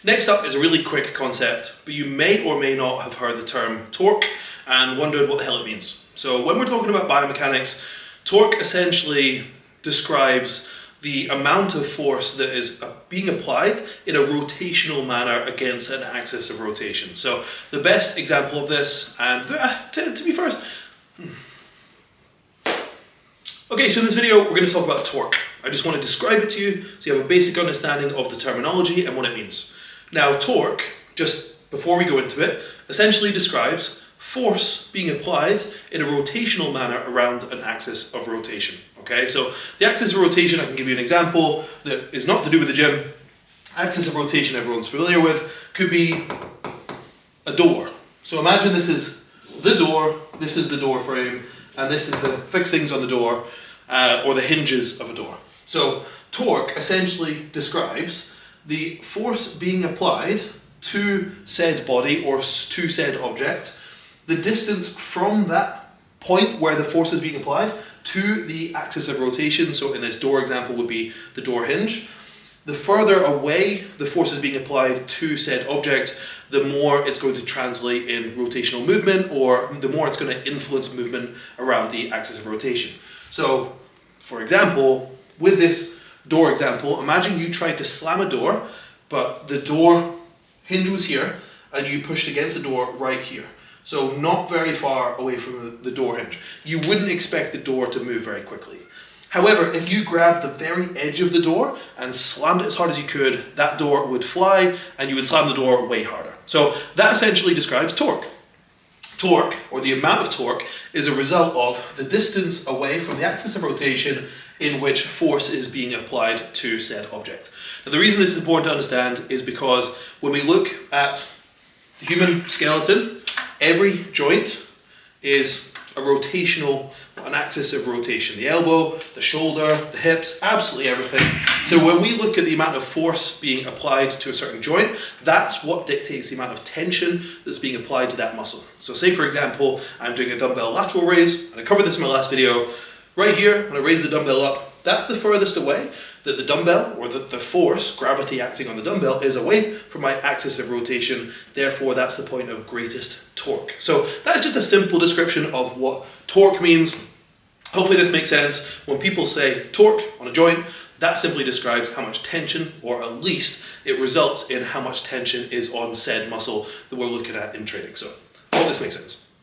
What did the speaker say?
Next up is a really quick concept, but you may or may not have heard the term torque and wondered what the hell it means. So when we're talking about biomechanics, torque essentially describes the amount of force that is being applied in a rotational manner against an axis of rotation. So the best example of this, and to be first, okay, so in this video we're going to talk about torque. I just want to describe it to you so you have a basic understanding of the terminology and what it means. Now torque, just before we go into it, essentially describes force being applied in a rotational manner around an axis of rotation. Okay, so the axis of rotation, I can give you an example that is not to do with the gym. Axis of rotation everyone's familiar with could be a door. So imagine this is the door, this is the door frame, and this is the fixings on the door, or the hinges of a door. So torque essentially describes the force being applied to said body or to said object, the distance from that point where the force is being applied to the axis of rotation. So in this door example would be the door hinge. The further away the force is being applied to said object, the more it's going to translate in rotational movement, or the more it's going to influence movement around the axis of rotation. So for example, with this door example, imagine you tried to slam a door, but the door hinge was here and you pushed against the door right here. So not very far away from the door hinge. You wouldn't expect the door to move very quickly. However, if you grabbed the very edge of the door and slammed it as hard as you could, that door would fly and you would slam the door way harder. So that essentially describes torque. Torque, or the amount of torque, is a result of the distance away from the axis of rotation in which force is being applied to said object. Now the reason this is important to understand is because when we look at the human skeleton, every joint is an axis of rotation. The elbow, the shoulder, the hips, absolutely everything. So when we look at the amount of force being applied to a certain joint, that's what dictates the amount of tension that's being applied to that muscle. So say for example, I'm doing a dumbbell lateral raise, and I covered this in my last video. Right here, when I raise the dumbbell up, that's the furthest away that the dumbbell, or the force, gravity acting on the dumbbell, is away from my axis of rotation. Therefore, that's the point of greatest torque. So that's just a simple description of what torque means. Hopefully this makes sense. When people say torque on a joint, that simply describes how much tension, or at least it results in how much tension is on said muscle that we're looking at in training. So I hope this makes sense.